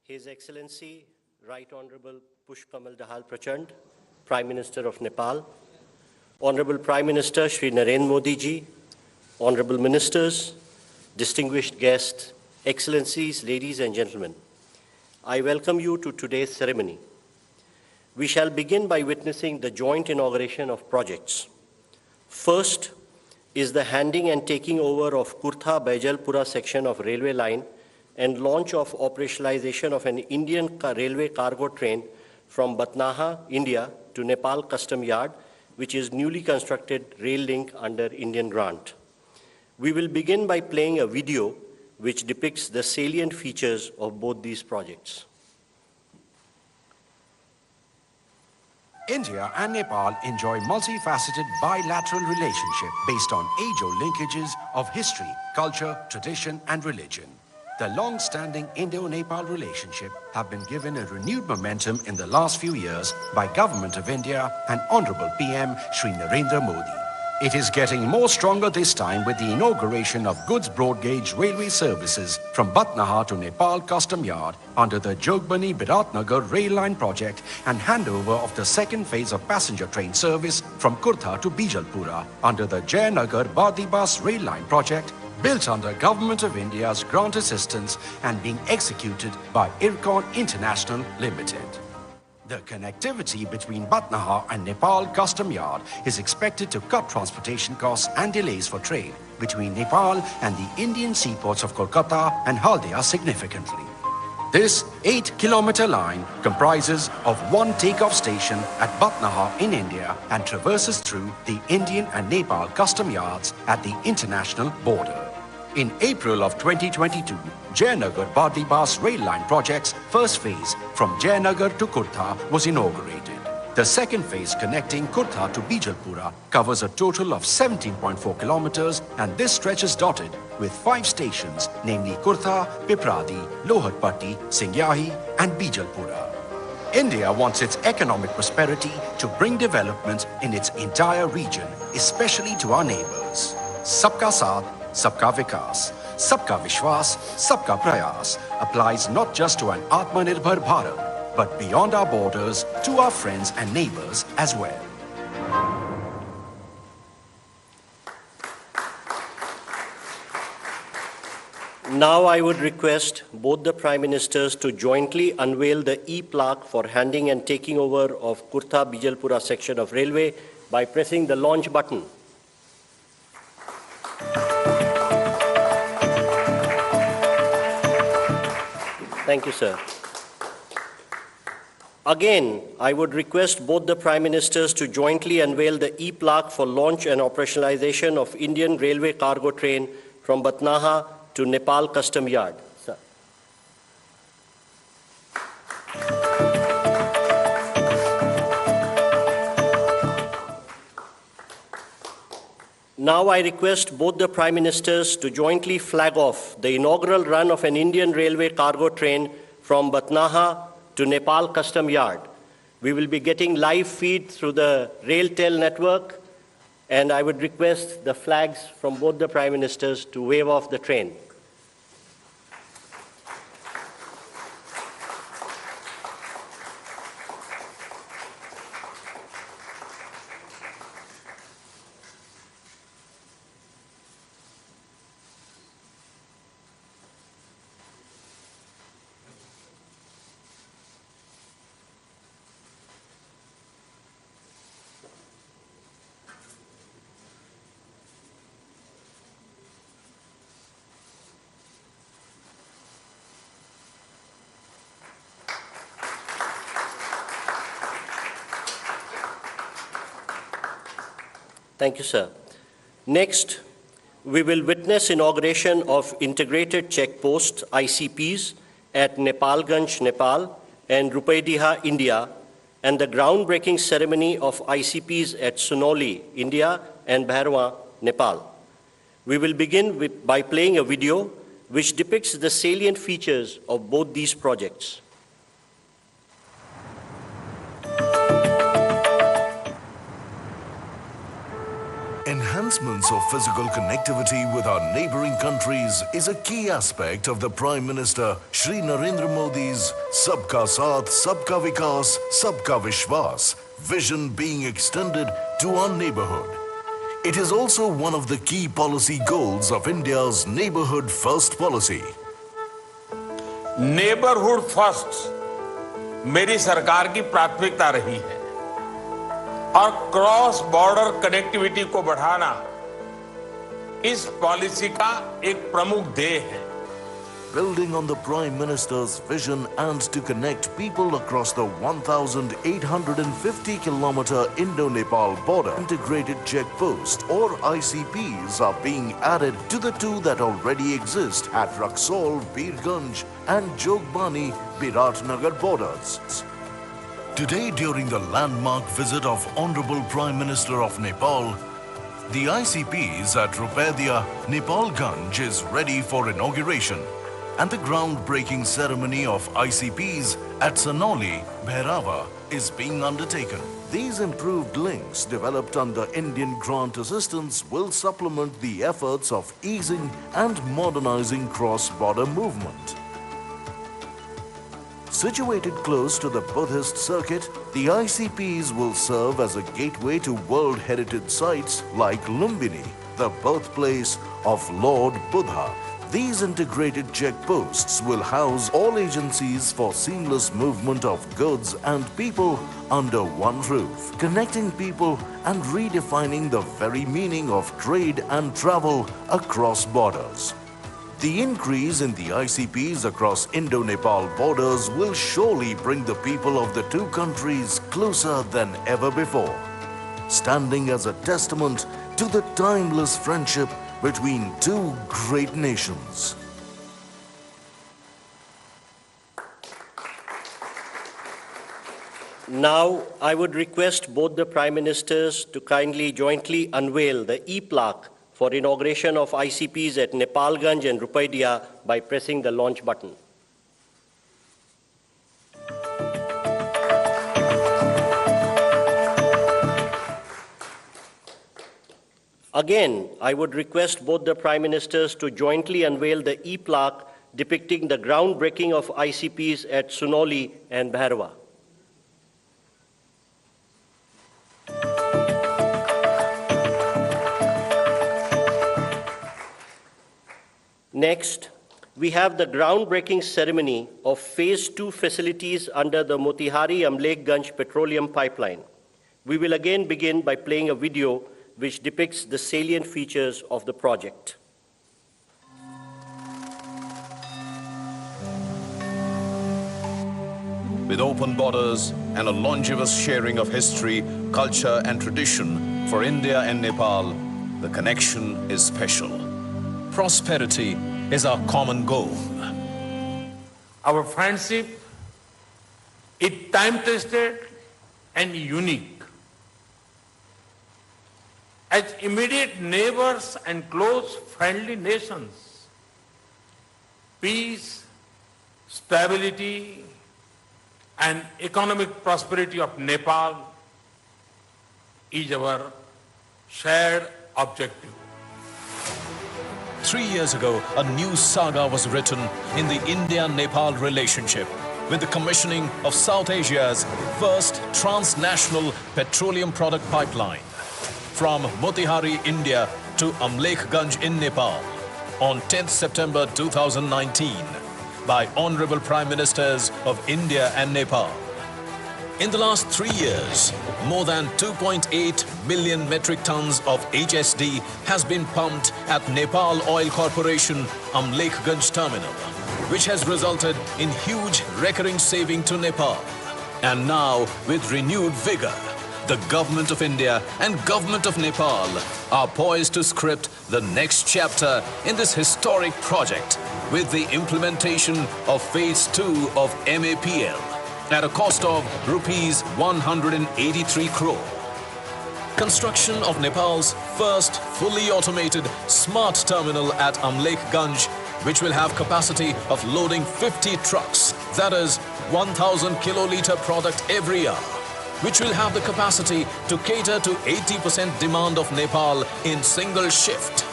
His Excellency, Right Honorable Pushkamal Dahal Prachand, Prime Minister of Nepal, Honorable Prime Minister Shri Narendra Modi ji, Honorable Ministers, distinguished guests, Excellencies, ladies and gentlemen, I welcome you to today's ceremony. We shall begin by witnessing the joint inauguration of projects. First is the handing and taking over of Kurtha-Baijalpura section of railway line and launch of operationalization of an Indian railway cargo train from Batnaha, India to Nepal Custom Yard, which is newly constructed rail link under Indian grant. We will begin by playing a video which depicts the salient features of both these projects. India and Nepal enjoy multifaceted bilateral relationship based on age-old linkages of history, culture, tradition and religion. The long-standing Indo-Nepal relationship have been given a renewed momentum in the last few years by Government of India and Honorable PM Shri Narendra Modi. It is getting more stronger this time with the inauguration of goods broad gauge railway services from Batnaha to Nepal Custom Yard under the Jogbani-Biratnagar rail line project and handover of the second phase of passenger train service from Kurtha to Bijalpura under the Jayanagar-Bardibas rail line project built under Government of India's grant assistance and being executed by Ircon International Limited. The connectivity between Batnaha and Nepal Custom Yard is expected to cut transportation costs and delays for trade between Nepal and the Indian seaports of Kolkata and Haldia significantly. This 8-kilometer line comprises of one takeoff station at Batnaha in India and traverses through the Indian and Nepal custom yards at the international border. In April of 2022, Jayanagar-Bardibas rail line project's first phase from Jayanagar to Kurtha was inaugurated. The second phase connecting Kurtha to Bijalpura covers a total of 17.4 kilometers and this stretch is dotted with 5 stations, namely Kurtha, Pipradi, Loharpatti, Singyahi and Bijalpura. India wants its economic prosperity to bring development in its entire region, especially to our neighbors. Sabka Saath, Sabka Vikas, Sabka Vishwas, Sabka Prayas applies not just to an Atmanirbhar Bharat, but beyond our borders to our friends and neighbors as well. Now I would request both the Prime Ministers to jointly unveil the e-plaque for handing and taking over of Kurtha-Bijalpura section of railway by pressing the launch button. Thank you, sir. Again, I would request both the Prime Ministers to jointly unveil the e-plaque for launch and operationalization of Indian railway cargo train from Batnaha to Nepal Custom Yard. Sir. Now I request both the Prime Ministers to jointly flag off the inaugural run of an Indian railway cargo train from Batnaha to Nepal Custom Yard. We will be getting live feed through the RailTel network, and I would request the flags from both the Prime Ministers to wave off the train. Thank you, sir. Next, we will witness inauguration of integrated checkposts, ICPs, at Nepalganj, Nepal, and Rupaidiha, India, and the groundbreaking ceremony of ICPs at Sunoli, India, and Bhairwa, Nepal. We will begin by playing a video which depicts the salient features of both these projects. Enhancements of physical connectivity with our neighboring countries is a key aspect of the Prime Minister Shri Narendra Modi's Sabka Saath, Sabka Vikas, Sabka Vishwas vision being extended to our neighborhood. It is also one of the key policy goals of India's Neighborhood First policy. Neighbourhood first मेरी सरकार की प्राथमिकता रही है और cross border connectivity को बढ़ाना इस पॉलिसी का एक प्रमुख ध्येय है. Building on the Prime Minister's vision and to connect people across the 1,850-kilometer Indo-Nepal border, integrated checkposts or ICPs are being added to the two that already exist at Raxaul, Birganj and Jogbani, Biratnagar borders. Today, during the landmark visit of Honorable Prime Minister of Nepal, the ICPs at Rupedia, Nepalganj is ready for inauguration, and the groundbreaking ceremony of ICPs at Sanoli, Bhairava is being undertaken. These improved links developed under Indian grant assistance will supplement the efforts of easing and modernizing cross-border movement. Situated close to the Buddhist circuit, the ICPs will serve as a gateway to World Heritage sites like Lumbini, the birthplace of Lord Buddha. These integrated checkposts will house all agencies for seamless movement of goods and people under one roof, connecting people and redefining the very meaning of trade and travel across borders. The increase in the ICPs across Indo-Nepal borders will surely bring the people of the two countries closer than ever before, standing as a testament to the timeless friendship between two great nations. Now, I would request both the Prime Ministers to kindly jointly unveil the e-plaque for inauguration of ICPs at Nepalganj and Rupedia by pressing the launch button. Again, I would request both the Prime Ministers to jointly unveil the e-plaque depicting the groundbreaking of ICPs at Sunoli and Bhairava. Next, we have the groundbreaking ceremony of Phase 2 facilities under the Motihari-Amlekganj Petroleum pipeline. We will again begin by playing a video which depicts the salient features of the project. With open borders and a longevous sharing of history, culture and tradition for India and Nepal, the connection is special. Prosperity is our common goal. Our friendship is time-tested and unique. As immediate neighbors and close friendly nations, peace, stability, and economic prosperity of Nepal is our shared objective. 3 years ago, a new saga was written in the India-Nepal relationship with the commissioning of South Asia's first transnational petroleum product pipeline from Motihari, India to Amlekganj in Nepal on 10th September 2019 by Honorable Prime Ministers of India and Nepal. In the last 3 years, more than 2.8 million metric tons of HSD has been pumped at Nepal Oil Corporation Amlekganj terminal, which has resulted in huge recurring saving to Nepal. And now, with renewed vigor, the Government of India and Government of Nepal are poised to script the next chapter in this historic project with the implementation of Phase 2 of MAPL at a cost of rupees 183 crore. Construction of Nepal's first fully automated smart terminal at Amlekganj, which will have capacity of loading 50 trucks, that is 1,000 kiloliter product every hour, which will have the capacity to cater to 80% demand of Nepal in single shift.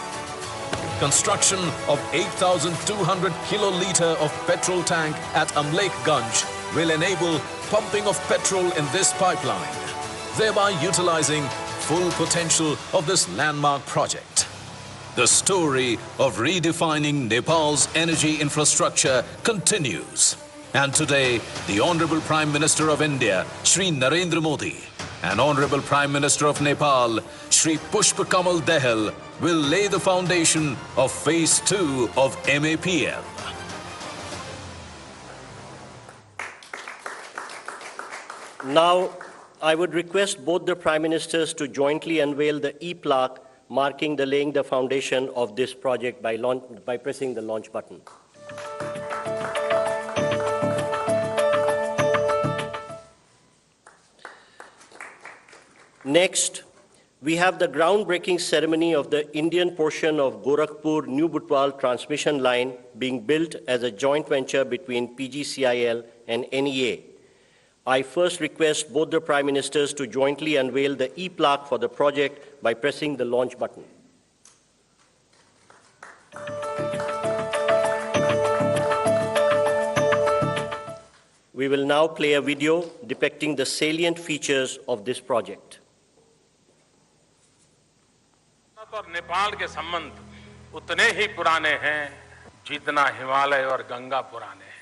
Construction of 8,200 kiloliter of petrol tank at Amlekganj will enable pumping of petrol in this pipeline, thereby utilizing full potential of this landmark project. The story of redefining Nepal's energy infrastructure continues. And today, the Honorable Prime Minister of India, Shri Narendra Modi, and Honorable Prime Minister of Nepal, Shri Pushpa Kamal Dahal, will lay the foundation of Phase 2 of MAPL. Now, I would request both the Prime Ministers to jointly unveil the e-plaque marking the laying the foundation of this project by pressing the launch button. Next, we have the groundbreaking ceremony of the Indian portion of Gorakhpur-New Butwal transmission line being built as a joint venture between PGCIL and NEA. I first request both the Prime Ministers to jointly unveil the e-plaque for the project by pressing the launch button. We will now play a video depicting the salient features of this project. और नेपाल के संबंध उतने ही पुराने हैं जितना हिमालय और गंगा पुराने हैं।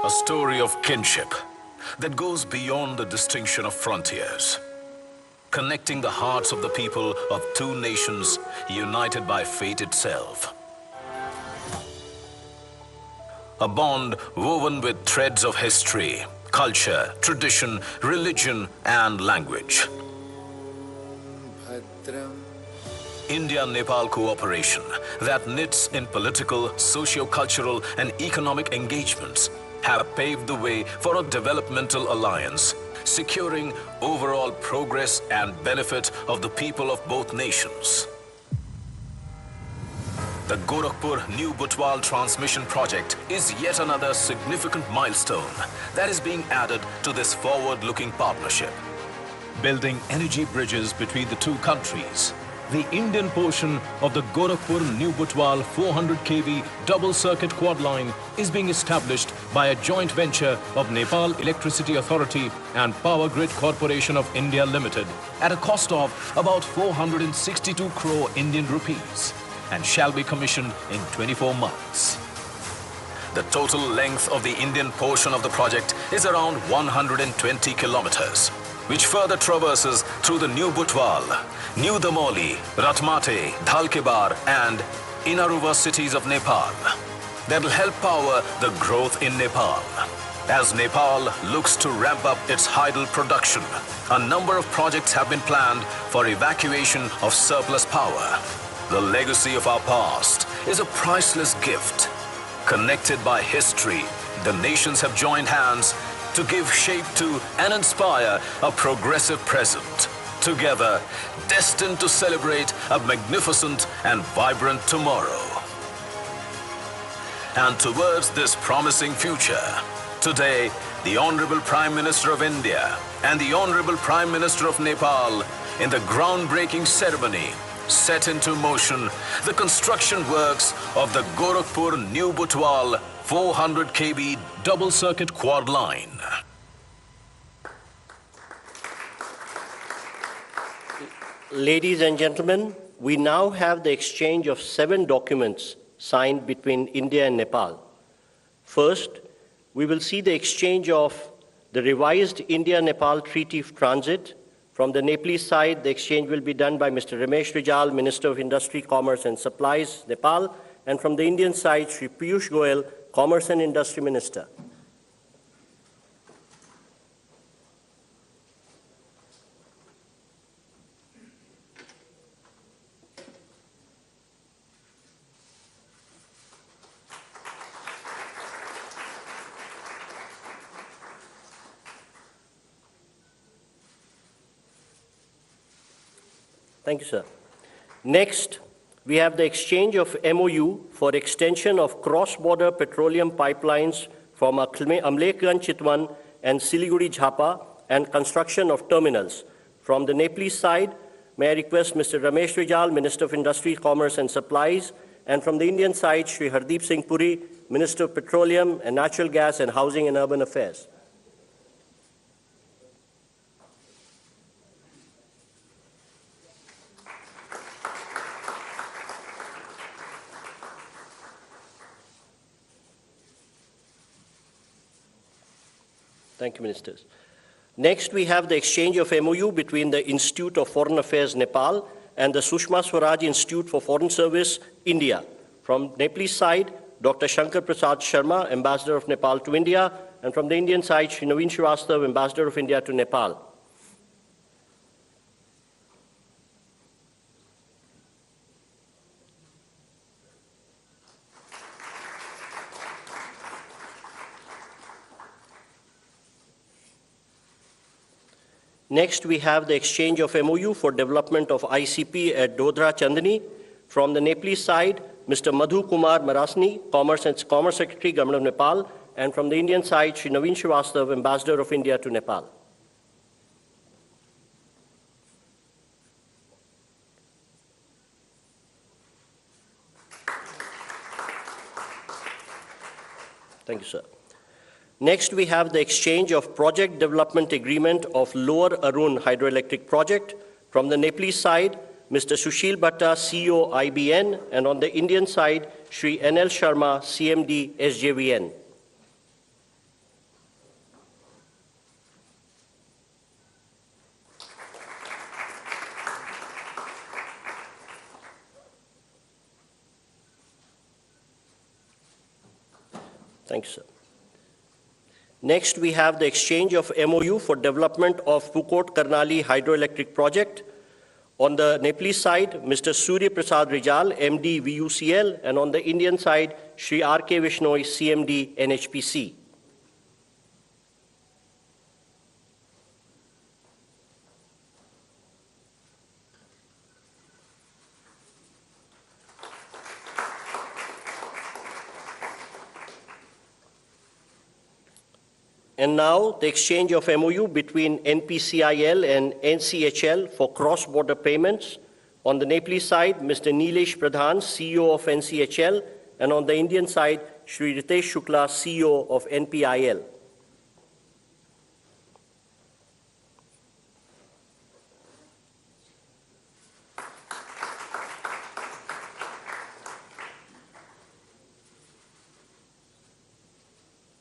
A story of kinship that goes beyond the distinction of frontiers, connecting the hearts of the people of two nations united by fate itself. A bond woven with threads of history, culture, tradition, religion, and language. India-Nepal cooperation that knits in political, socio-cultural, and economic engagements have paved the way for a developmental alliance, securing overall progress and benefit of the people of both nations. The Gorakhpur-New Butwal transmission project is yet another significant milestone that is being added to this forward-looking partnership. Building energy bridges between the two countries, the Indian portion of the Gorakhpur-New Butwal 400 kV double-circuit quad line is being established by a joint venture of Nepal Electricity Authority and Power Grid Corporation of India Limited at a cost of about 462 crore Indian rupees, and shall be commissioned in 24 months. The total length of the Indian portion of the project is around 120 kilometers, which further traverses through the New Butwal, New Damoli, Ratmate, Dhalkebar and Inaruva cities of Nepal that will help power the growth in Nepal. As Nepal looks to ramp up its hydel production, a number of projects have been planned for evacuation of surplus power. The legacy of our past is a priceless gift. Connected by history, the nations have joined hands to give shape to and inspire a progressive present. Together, destined to celebrate a magnificent and vibrant tomorrow. And towards this promising future, today, the Honorable Prime Minister of India and the Honorable Prime Minister of Nepal, in the groundbreaking ceremony, set into motion the construction works of the Gorakhpur-New Butwal 400 kV double-circuit quad line. Ladies and gentlemen, we now have the exchange of 7 documents signed between India and Nepal. First, we will see the exchange of the revised India-Nepal Treaty of Transit. From the Nepalese side, the exchange will be done by Mr. Ramesh Rijal, Minister of Industry, Commerce and Supplies, Nepal, and from the Indian side, Shri Piyush Goyal, Commerce and Industry Minister. Thank you, sir. Next, we have the exchange of MOU for extension of cross-border petroleum pipelines from Amlekganj Chitwan and Siliguri Jhapa and construction of terminals. From the Nepalese side, may I request Mr. Ramesh Rijal, Minister of Industry, Commerce and Supplies, and from the Indian side, Shri Hardeep Singh Puri, Minister of Petroleum and Natural Gas and Housing and Urban Affairs. Thank you, Ministers. Next, we have the exchange of MOU between the Institute of Foreign Affairs, Nepal, and the Sushma Swaraj Institute for Foreign Service, India. From Nepalese side, Dr. Shankar Prasad Sharma, Ambassador of Nepal to India, and from the Indian side, Shri Naveen Srivastava, Ambassador of India to Nepal. Next, we have the exchange of MOU for development of ICP at Dodra Chandni. From the Nepalese side, Mr. Madhu Kumar Marasni, Commerce Secretary, Government of Nepal, and from the Indian side, Shri Naveen Srivastava, Ambassador of India to Nepal. Thank you, sir. Next, we have the exchange of project development agreement of Lower Arun hydroelectric project. From the Nepalese side, Mr. Sushil Bhatta, CEO IBN, and on the Indian side, Shri NL Sharma, CMD SJVN. Thank you, sir. Next, we have the exchange of MOU for development of Pukot Karnali hydroelectric project. On the Nepalese side, Mr. Surya Prasad Rijal, MD VUCL, and on the Indian side, Shri R.K. Vishnoi, CMD NHPC. And now, the exchange of MOU between NPCIL and NCHL for cross-border payments. On the Nepalese side, Mr. Nilesh Pradhan, CEO of NCHL, and on the Indian side, Shri Ritesh Shukla, CEO of NPIL.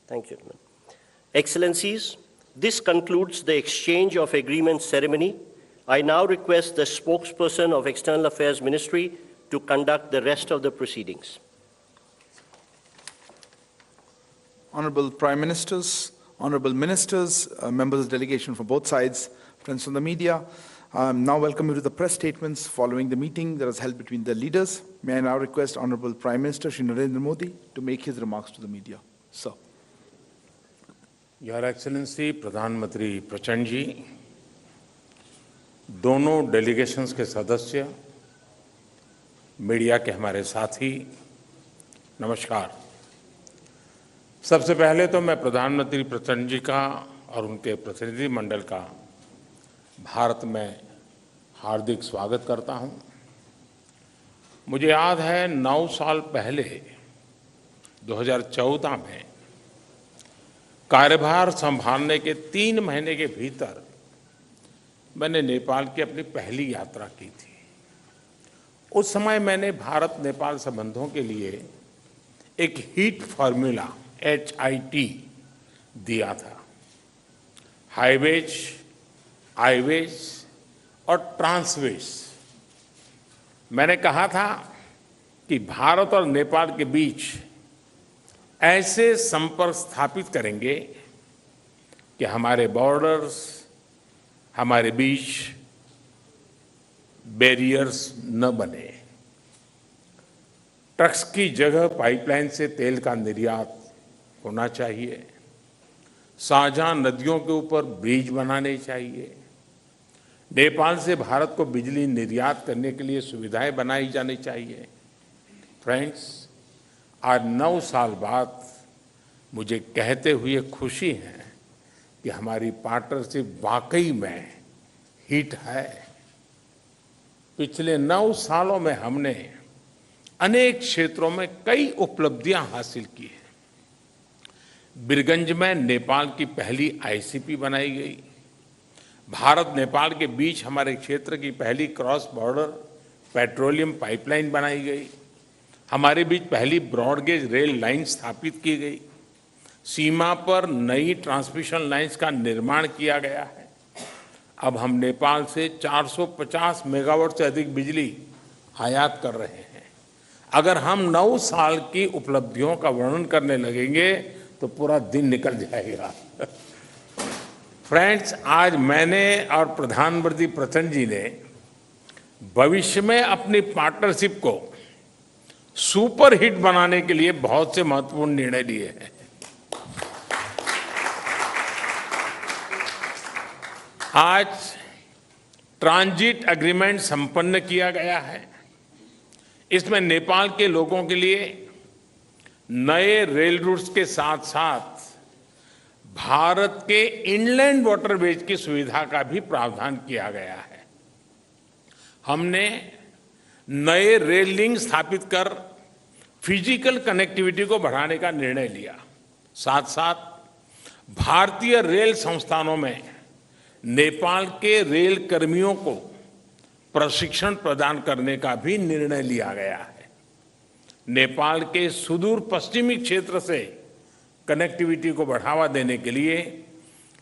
Thank you, gentlemen. Excellencies, this concludes the exchange of agreement ceremony. I now request the spokesperson of External Affairs Ministry to conduct the rest of the proceedings. Honorable Prime Ministers, Honorable Ministers, members of the delegation from both sides, friends from the media, now welcome you to the press statements following the meeting that was held between the leaders. May I now request Honorable Prime Minister Shri Narendra Modi to make his remarks to the media. Sir. Your excellency प्रधानमंत्री प्रचंड जी, दोनों delegations के सदस्य, media के हमारे साथी, नमस्कार। सबसे पहले तो मैं प्रधानमंत्री प्रचंड जी का और उनके प्रतिनिधि मंडल का भारत में हार्दिक स्वागत करता हूं। मुझे याद है 9 साल पहले 2014 में कार्यभार संभालने के 3 महीने के भीतर मैंने नेपाल की अपनी पहली यात्रा की थी। उस समय मैंने भारत नेपाल संबंधों के लिए एक हीट फॉर्मूला HIT दिया था। हाईवेज, आईवेज और ट्रांसवेज। मैंने कहा था कि भारत और नेपाल के बीच ऐसे संपर्क स्थापित करेंगे कि हमारे बॉर्डर्स, हमारे बीच बैरियर्स न बने। ट्रक्स की जगह पाइपलाइन से तेल का निर्यात होना चाहिए। साझा नदियों के ऊपर ब्रिज बनाने चाहिए। नेपाल से भारत को बिजली निर्यात करने के लिए सुविधाएं बनाई जानी चाहिए। फ्रेंड्स, आज 9 साल बाद मुझे कहते हुए खुशी है कि हमारी पार्टनरशिप वाकई में हिट है। पिछले 9 सालों में हमने अनेक क्षेत्रों में कई उपलब्धियां हासिल की हैं। बीरगंज में नेपाल की पहली आईसीपी बनाई गई। भारत नेपाल के बीच हमारे क्षेत्र की पहली क्रॉस बॉर्डर पेट्रोलियम पाइपलाइन बनाई गई। हमारे बीच पहली ब्रॉडगेज रेल लाइन स्थापित की गई। सीमा पर नई ट्रांसमिशन लाइंस का निर्माण किया गया है। अब हम नेपाल से 450 मेगावाट से अधिक बिजली आयात कर रहे हैं। अगर हम 9 साल की उपलब्धियों का वर्णन करने लगेंगे तो पूरा दिन निकल जाएगा। फ्रेंड्स, आज मैंने और प्रधानमंत्री प्रचंड जी ने भविष्य में अपनी पार्टनरशिप को सुपर हिट बनाने के लिए बहुत से महत्वपूर्ण निर्णय लिए हैं। आज ट्रांजिट एग्रीमेंट संपन्न किया गया है। इसमें नेपाल के लोगों के लिए नए रेल रूट्स के साथ साथ भारत के इनलैंड वाटरवेज की सुविधा का भी प्रावधान किया गया है। हमने नए रेल लिंक स्थापित कर फिजिकल कनेक्टिविटी को बढ़ाने का निर्णय लिया। साथ साथ भारतीय रेल संस्थानों में नेपाल के रेल कर्मियों को प्रशिक्षण प्रदान करने का भी निर्णय लिया गया है। नेपाल के सुदूर पश्चिमी क्षेत्र से कनेक्टिविटी को बढ़ावा देने के लिए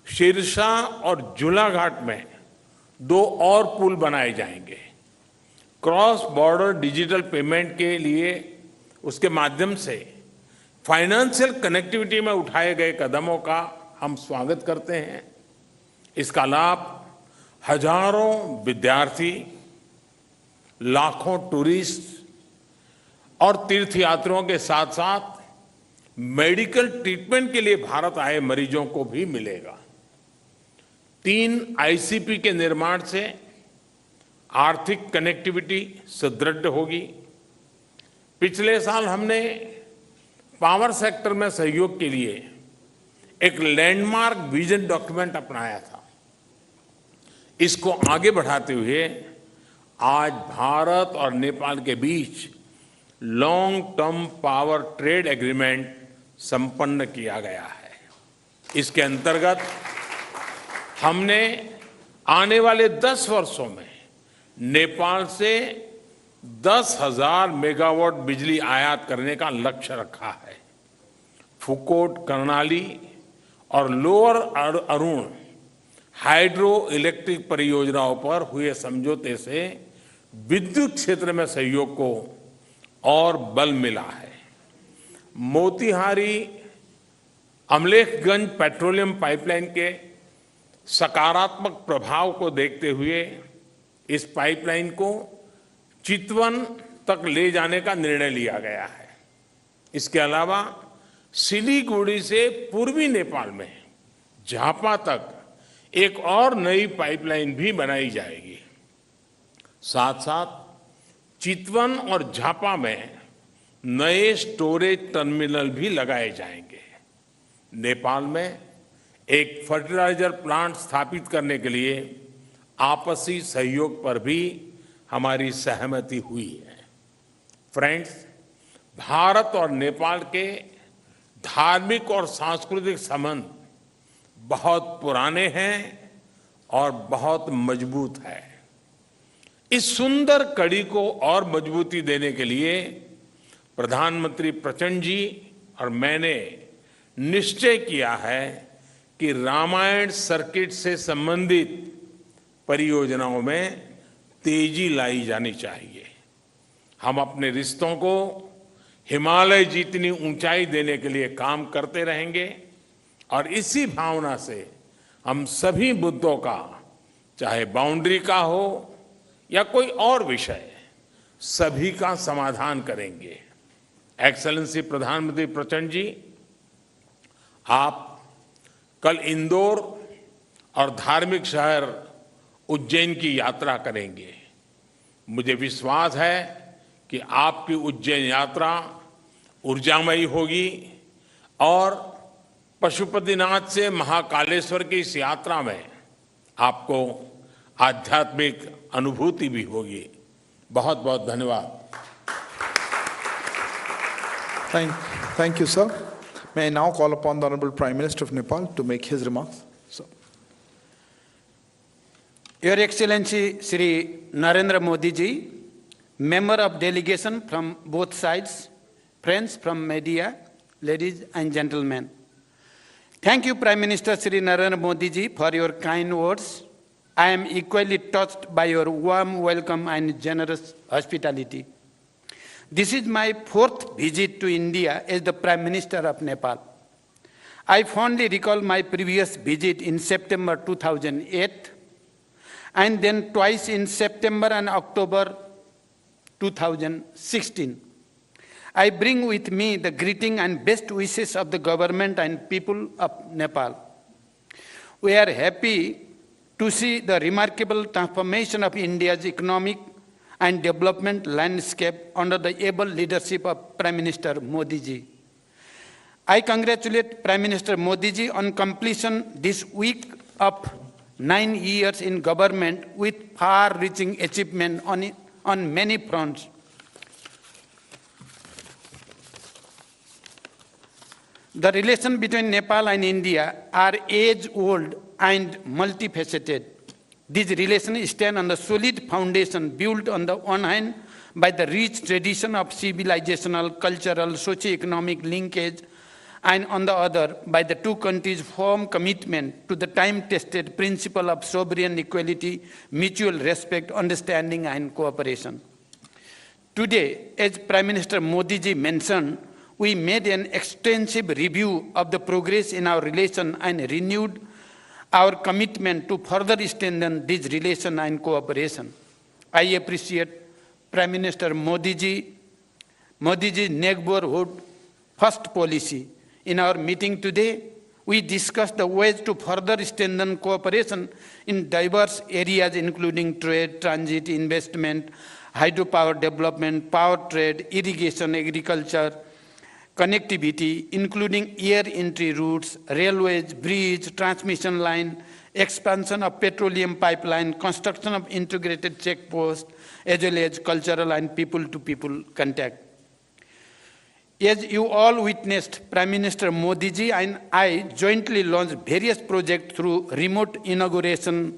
सिरसा और झूलाघाट में 2 और पुल बनाए जाएंगे। क्रॉस बॉर्डर डिजिटल पेमेंट के लिए उसके माध्यम से फाइनेंशियल कनेक्टिविटी में उठाए गए कदमों का हम स्वागत करते हैं। इसका लाभ हजारों विद्यार्थी, लाखों टूरिस्ट और तीर्थयात्रियों के साथ साथ मेडिकल ट्रीटमेंट के लिए भारत आए मरीजों को भी मिलेगा। 3 आईसीपी के निर्माण से आर्थिक कनेक्टिविटी सुदृढ़ होगी। पिछले साल हमने पावर सेक्टर में सहयोग के लिए एक लैंडमार्क विजन डॉक्यूमेंट अपनाया था। इसको आगे बढ़ाते हुए आज भारत और नेपाल के बीच long term power trade agreement संपन्न किया गया है। इसके अंतर्गत हमने आने वाले 10 वर्षों में नेपाल से 10,000 मेगावाट बिजली आयात करने का लक्ष्य रखा है। फुकोट, कर्णाली और लोअर अरुण हाइड्रो इलेक्ट्रिक परियोजनाओं पर हुए समझौते से विद्युत क्षेत्र में सहयोग को और बल मिला है। मोतीहारी अमलेखगंज पेट्रोलियम पाइपलाइन के सकारात्मक प्रभाव को देखते हुए इस पाइपलाइन को चितवन तक ले जाने का निर्णय लिया गया है। इसके अलावा सिलीगुड़ी से पूर्वी नेपाल में झापा तक एक और नई पाइपलाइन भी बनाई जाएगी। साथ साथ चितवन और झापा में नए स्टोरेज टर्मिनल भी लगाए जाएंगे। नेपाल में एक फर्टिलाइजर प्लांट स्थापित करने के लिए आपसी सहयोग पर भी हमारी सहमति हुई है। फ्रेंड्स, भारत और नेपाल के धार्मिक और सांस्कृतिक संबंध बहुत पुराने हैं और बहुत मजबूत है। इस सुंदर कड़ी को और मजबूती देने के लिए प्रधानमंत्री प्रचंड जी और मैंने निश्चय किया है कि रामायण सर्किट से संबंधित परियोजनाओं में तेजी लाई जानी चाहिए। हम अपने रिश्तों को हिमालय जितनी ऊंचाई देने के लिए काम करते रहेंगे और इसी भावना से हम सभी मुद्दों का, चाहे बाउंड्री का हो या कोई और विषय, सभी का समाधान करेंगे। एक्सेलेंसी प्रधानमंत्री प्रचंड जी, आप कल इंदौर और धार्मिक शहर उज्जैन की यात्रा करेंगे। मुझे विश्वास है कि आपकी उज्जैन यात्रा ऊर्जामयी होगी और पशुपतिनाथ से महाकालेश्वर की इस यात्रा में आपको आध्यात्मिक अनुभूति भी होगी। बहुत बहुत धन्यवाद। Thank you, sir. May I now call upon the Honorable Prime Minister of Nepal to make his remarks? Sir. Your Excellency Shri Narendra Modi ji, member of delegation from both sides, friends from media, ladies and gentlemen. Thank you, Prime Minister Shri Narendra Modi ji, for your kind words. I am equally touched by your warm welcome and generous hospitality. This is my fourth visit to India as the Prime Minister of Nepal. I fondly recall my previous visit in September 2008 and then twice in September and October 2016. I bring with me the greeting and best wishes of the government and people of Nepal. We are happy to see the remarkable transformation of India's economic and development landscape under the able leadership of Prime Minister Modi ji. I congratulate Prime Minister Modi ji on completion this week of 9 years in government with far-reaching achievement on many fronts. The relation between Nepal and India are age-old and multifaceted. These relations stand on the solid foundation built on the one hand by the rich tradition of civilizational, cultural, socio-economic linkage, and on the other by the two countries' firm commitment to the time-tested principle of sovereign equality, mutual respect, understanding, and cooperation. Today, as Prime Minister Modi ji mentioned, we made an extensive review of the progress in our relation and renewed our commitment to further strengthen this relation and cooperation. I appreciate Prime Minister Modi ji's neighborhood first policy. In our meeting today, we discussed the ways to further strengthen cooperation in diverse areas including trade, transit, investment, hydropower development, power trade, irrigation, agriculture, connectivity, including air entry routes, railways, bridge, transmission line, expansion of petroleum pipeline, construction of integrated checkposts, as well as cultural and people-to-people contact. As you all witnessed, Prime Minister Modi ji and I jointly launched various projects through remote inauguration,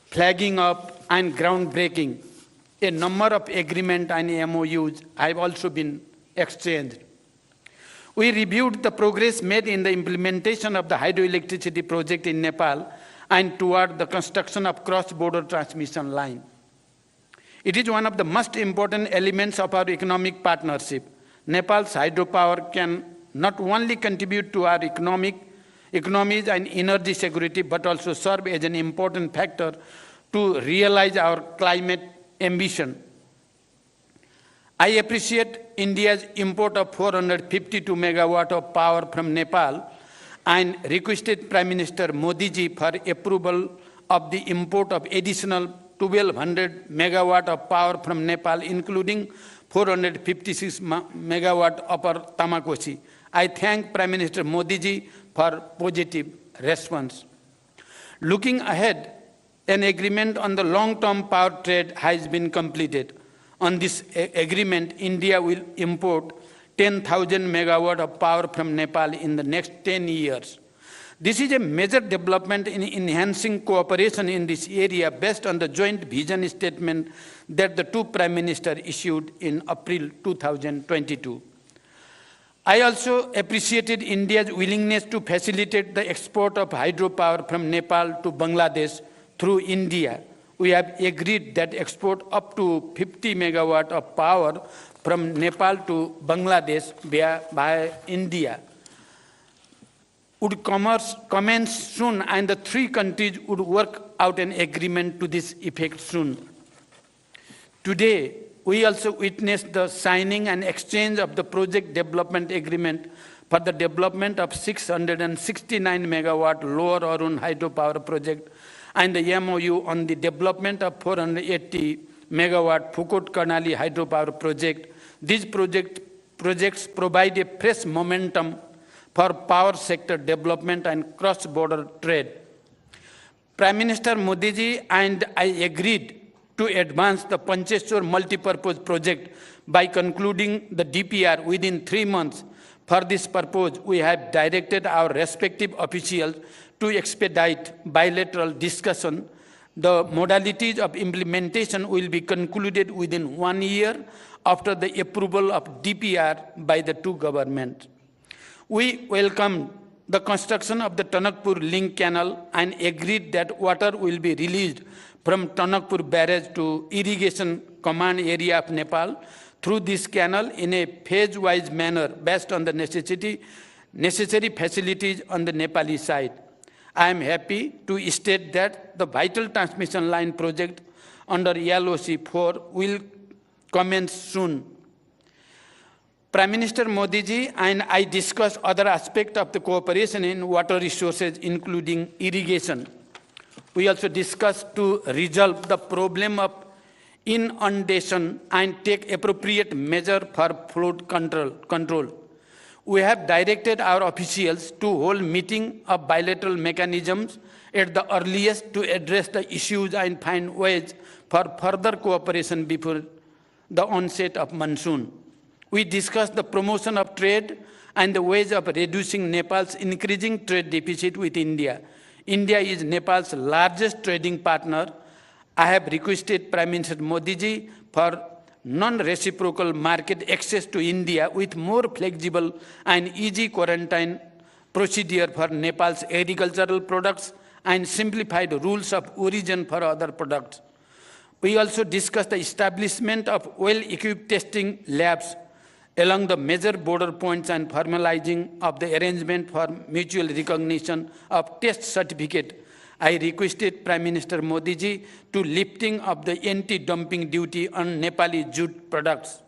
flagging up, and groundbreaking. A number of agreements and MOUs have also been exchanged. We reviewed the progress made in the implementation of the hydroelectricity project in Nepal and toward the construction of cross-border transmission line. It is one of the most important elements of our economic partnership. Nepal's hydropower can not only contribute to our economies and energy security, but also serve as an important factor to realize our climate ambition. I appreciate India's import of 452 megawatt of power from Nepal and requested Prime Minister Modi ji for approval of the import of additional 1200 megawatt of power from Nepal, including 456 megawatt upper Tamakosi. I thank Prime Minister Modi ji for positive response. Looking ahead, an agreement on the long-term power trade has been completed. On this agreement, India will import 10,000 megawatt of power from Nepal in the next 10 years. This is a major development in enhancing cooperation in this area based on the joint vision statement that the two Prime Ministers issued in April 2022. I also appreciated India's willingness to facilitate the export of hydropower from Nepal to Bangladesh through India. We have agreed that export up to 50 megawatt of power from Nepal to Bangladesh by India would commence soon, and the three countries would work out an agreement to this effect soon. Today, we also witnessed the signing and exchange of the project development agreement for the development of 669 megawatt Lower Arun hydropower project and the MOU on the development of 480 megawatt Phukot Karnali hydropower project. These projects provide a fresh momentum for power sector development and cross-border trade. Prime Minister Modi ji and I agreed to advance the Pancheshwar multipurpose project by concluding the DPR within 3 months. For this purpose, we have directed our respective officials to expedite bilateral discussion. The modalities of implementation will be concluded within 1 year after the approval of DPR by the two governments. We welcome the construction of the Tanakpur Link Canal and agreed that water will be released from Tanakpur Barrage to irrigation command area of Nepal through this canal in a phase-wise manner based on the necessary facilities on the Nepali side. I am happy to state that the vital transmission line project under LOC 4 will commence soon. Prime Minister Modi ji and I discussed other aspects of the cooperation in water resources, including irrigation. We also discussed to resolve the problem of inundation and take appropriate measures for flood control. We have directed our officials to hold meeting of bilateral mechanisms at the earliest to address the issues and find ways for further cooperation before the onset of monsoon. We discussed the promotion of trade and the ways of reducing Nepal's increasing trade deficit with India. India is Nepal's largest trading partner. I have requested Prime Minister Modi ji for non-reciprocal market access to India with more flexible and easy quarantine procedure for Nepal's agricultural products and simplified rules of origin for other products. We also discussed the establishment of well-equipped testing labs along the major border points and formalizing of the arrangement for mutual recognition of test certificate. I requested Prime Minister Modi ji to lifting of the anti-dumping duty on Nepali jute products.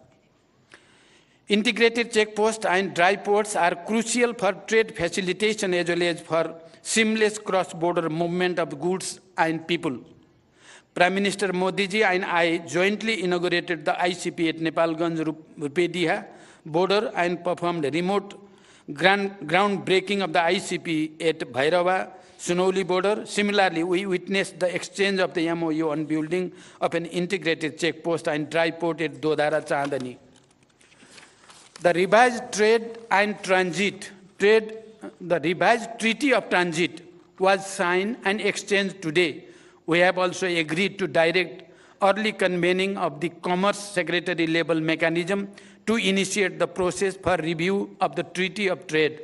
Integrated checkposts and dry ports are crucial for trade facilitation as well as for seamless cross-border movement of goods and people. Prime Minister Modi ji and I jointly inaugurated the ICP at Nepalganj Rupediha border and performed remote groundbreaking of the ICP at Bhairava Sunauli border. Similarly, we witnessed the exchange of the MOU on building of an integrated checkpost and dry port at Dodara Chandani. The revised Treaty of Transit was signed and exchanged today. We have also agreed to direct early convening of the Commerce Secretary level mechanism to initiate the process for review of the Treaty of Trade.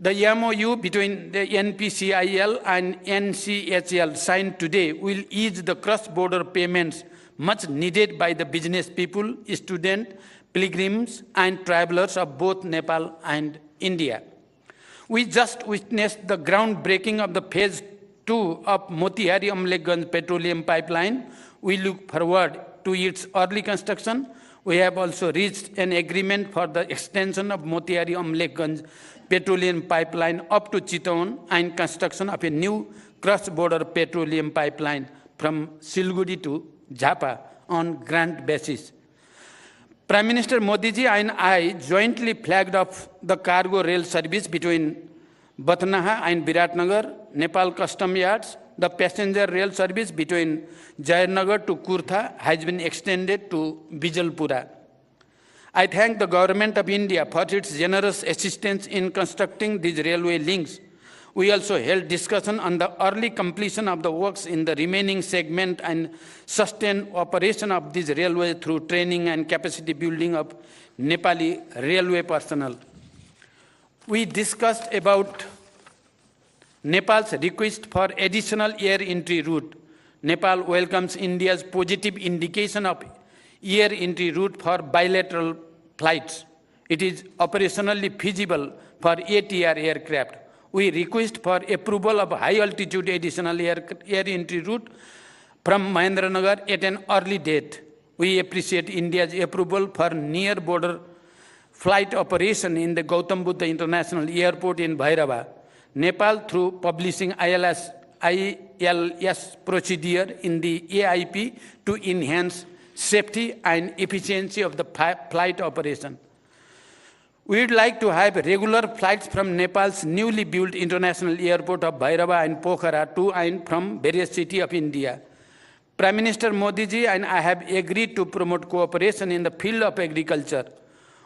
The MOU between the NPCIL and NCHL signed today will ease the cross-border payments much needed by the business people, students, pilgrims, and travelers of both Nepal and India. We just witnessed the groundbreaking of the Phase 2 of Motihari Amlekhganj Petroleum Pipeline. We look forward to its early construction. We have also reached an agreement for the extension of Motihari Amlekhganj Petroleum Pipeline up to Chittagong and construction of a new cross-border petroleum pipeline from Siliguri to Jhapa on grant basis. Prime Minister Modi ji and I jointly flagged off the cargo rail service between Batnaha and Biratnagar, Nepal Custom Yards. The passenger rail service between Jayanagar to Kurtha has been extended to Bijalpura. I thank the Government of India for its generous assistance in constructing these railway links. We also held discussion on the early completion of the works in the remaining segment and sustained operation of these railways through training and capacity building of Nepali railway personnel. We discussed about Nepal's request for additional air entry route. Nepal welcomes India's positive indication of air entry route for bilateral flights. It is operationally feasible for ATR aircraft. We request for approval of high-altitude additional air entry route from Mahendranagar at an early date. We appreciate India's approval for near-border flight operation in the Gautam Buddha International Airport in Bhairava. Nepal, through publishing ILS ILS procedure in the AIP to enhance safety and efficiency of the flight operation. We would like to have regular flights from Nepal's newly built international airport of Bhairava and Pokhara to and from various cities of India. Prime Minister Modi ji and I have agreed to promote cooperation in the field of agriculture.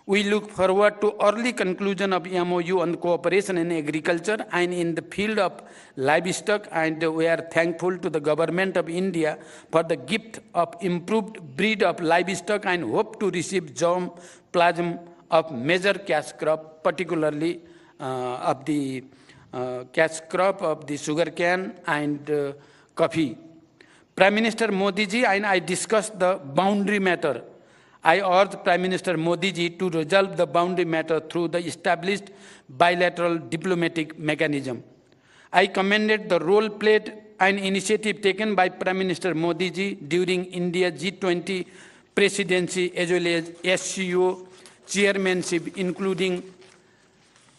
We look forward to early conclusion of MOU on cooperation in agriculture and in the field of livestock, and we are thankful to the government of India for the gift of improved breed of livestock and hope to receive germplasm of major cash crop, particularly of the cash crop of the sugarcane and coffee. Prime Minister Modi ji and I discussed the boundary matter. I urge Prime Minister Modi ji to resolve the boundary matter through the established bilateral diplomatic mechanism. I commended the role played and initiative taken by Prime Minister Modi ji during India's G20 presidency as well as SCO chairmanship, including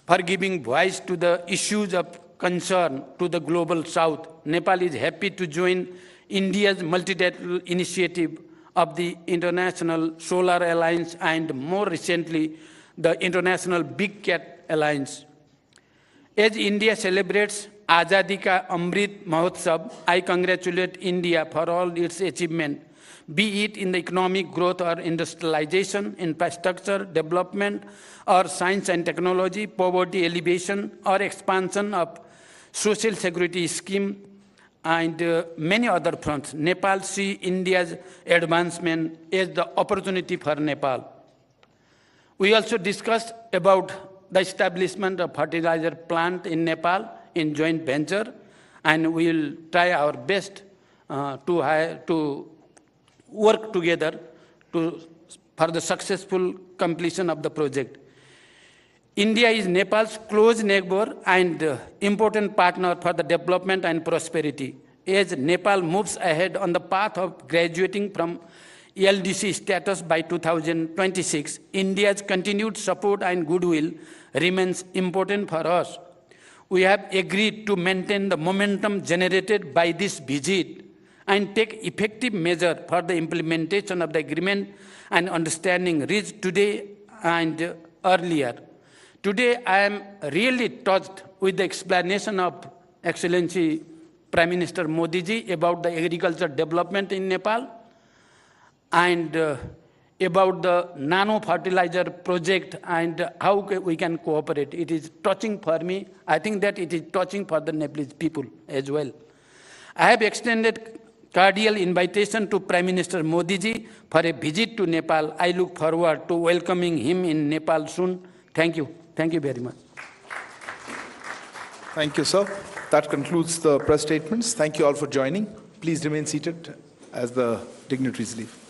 for giving voice to the issues of concern to the global south. Nepal is happy to join India's multilateral initiative of the International Solar Alliance and more recently the International Big Cat Alliance. As India celebrates Azadi Ka Amrit Mahotsav, I congratulate India for all its achievement, be it in the economic growth or industrialization, infrastructure development, or science and technology, poverty alleviation, or expansion of social security scheme, and many other fronts. Nepal sees India's advancement as the opportunity for Nepal. We also discussed about the establishment of fertilizer plant in Nepal in joint venture, and we will try our best to work together for the successful completion of the project. India is Nepal's close neighbor and important partner for the development and prosperity. As Nepal moves ahead on the path of graduating from LDC status by 2026, India's continued support and goodwill remains important for us. We have agreed to maintain the momentum generated by this visit and take effective measures for the implementation of the agreement and understanding reached today and earlier. Today, I am really touched with the explanation of Excellency Prime Minister Modi ji about the agriculture development in Nepal and about the nano fertilizer project and how we can cooperate. It is touching for me. I think that it is touching for the Nepalese people as well. I have extended cordial invitation to Prime Minister Modi ji for a visit to Nepal. I look forward to welcoming him in Nepal soon. Thank you. Thank you very much. Thank you, sir. That concludes the press statements. Thank you all for joining. Please remain seated as the dignitaries leave.